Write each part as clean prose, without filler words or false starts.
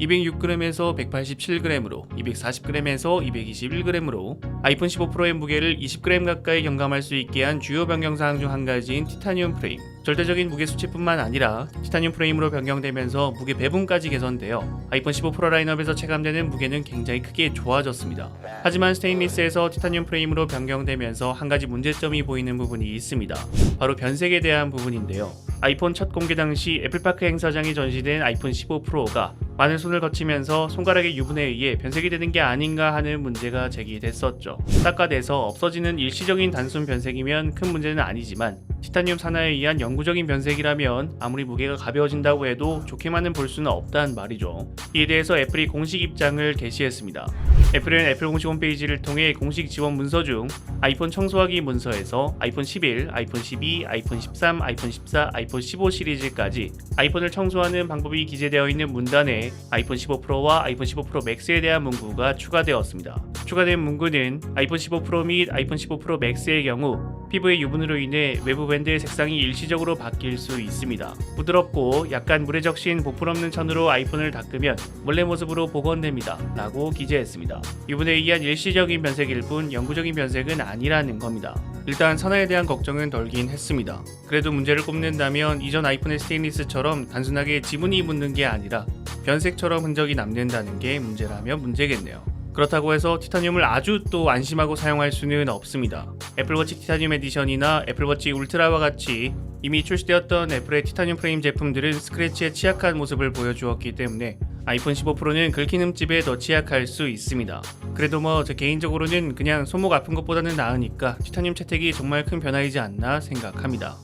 206g에서 187g으로 240g에서 221g으로 아이폰 15 프로의 무게를 20g 가까이 경감할 수 있게 한 주요 변경사항 중 한 가지인 티타늄 프레임. 절대적인 무게 수치뿐만 아니라 티타늄 프레임으로 변경되면서 무게 배분까지 개선되어 아이폰 15 프로 라인업에서 체감되는 무게는 굉장히 크게 좋아졌습니다. 하지만 스테인리스에서 티타늄 프레임으로 변경되면서 한 가지 문제점이 보이는 부분이 있습니다. 바로 변색에 대한 부분인데요. 아이폰 첫 공개 당시 애플파크 행사장이 전시된 아이폰 15 프로가 많은 손을 거치면서 손가락의 유분에 의해 변색이 되는 게 아닌가 하는 문제가 제기됐었죠. 닦아내서 없어지는 일시적인 단순 변색이면 큰 문제는 아니지만 티타늄 산화에 의한 영구적인 변색이라면 아무리 무게가 가벼워진다고 해도 좋게만은 볼 수는 없단 말이죠. 이에 대해서 애플이 공식 입장을 게시했습니다. 애플은 애플 공식 홈페이지를 통해 공식 지원 문서 중 아이폰 청소하기 문서에서 아이폰 11, 아이폰 12, 아이폰 13, 아이폰 14, 아이폰 15 시리즈까지 아이폰을 청소하는 방법이 기재되어 있는 문단에 아이폰 15 프로와 아이폰 15 프로 맥스에 대한 문구가 추가되었습니다. 추가된 문구는 아이폰 15 프로 및 아이폰 15 프로 맥스의 경우 피부의 유분으로 인해 외부 밴드의 색상이 일시적으로 바뀔 수 있습니다. 부드럽고 약간 물에 적신 보풀없는 천으로 아이폰을 닦으면 원래 모습으로 복원됩니다. 라고 기재했습니다. 유분에 의한 일시적인 변색일 뿐 영구적인 변색은 아니라는 겁니다. 일단 산화에 대한 걱정은 덜긴 했습니다. 그래도 문제를 꼽는다면 이전 아이폰의 스테인리스처럼 단순하게 지문이 묻는 게 아니라 변색처럼 흔적이 남는다는 게 문제라면 문제겠네요. 그렇다고 해서 티타늄을 아주 또 안심하고 사용할 수는 없습니다. 애플워치 티타늄 에디션이나 애플워치 울트라와 같이 이미 출시되었던 애플의 티타늄 프레임 제품들은 스크래치에 취약한 모습을 보여주었기 때문에 아이폰 15 프로는 긁힌 흠집에 더 취약할 수 있습니다. 그래도 제 개인적으로는 그냥 손목 아픈 것보다는 나으니까 티타늄 채택이 정말 큰 변화이지 않나 생각합니다.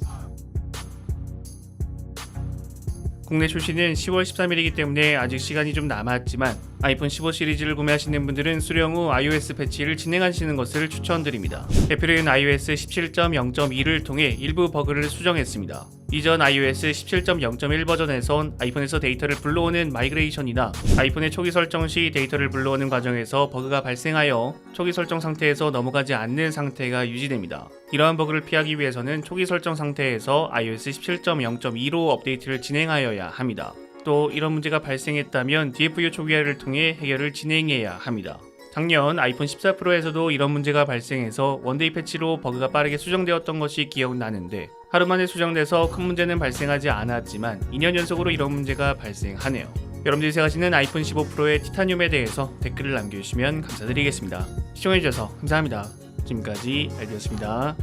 국내 출시는 10월 13일이기 때문에 아직 시간이 좀 남았지만 아이폰 15 시리즈를 구매하시는 분들은 수령 후 iOS 패치를 진행하시는 것을 추천드립니다. 애플은 iOS 17.0.2를 통해 일부 버그를 수정했습니다. 이전 iOS 17.0.1 버전에선 아이폰에서 데이터를 불러오는 마이그레이션이나 아이폰의 초기 설정 시 데이터를 불러오는 과정에서 버그가 발생하여 초기 설정 상태에서 넘어가지 않는 상태가 유지됩니다. 이러한 버그를 피하기 위해서는 초기 설정 상태에서 iOS 17.0.2로 업데이트를 진행하여야 합니다. 또 이런 문제가 발생했다면 DFU 초기화를 통해 해결을 진행해야 합니다. 작년 아이폰 14 프로에서도 이런 문제가 발생해서 원데이 패치로 버그가 빠르게 수정되었던 것이 기억나는데 하루 만에 수정돼서 큰 문제는 발생하지 않았지만 2년 연속으로 이런 문제가 발생하네요. 여러분들이 생각하시는 아이폰 15 프로의 티타늄에 대해서 댓글을 남겨주시면 감사드리겠습니다. 시청해주셔서 감사합니다. 지금까지 알디였습니다.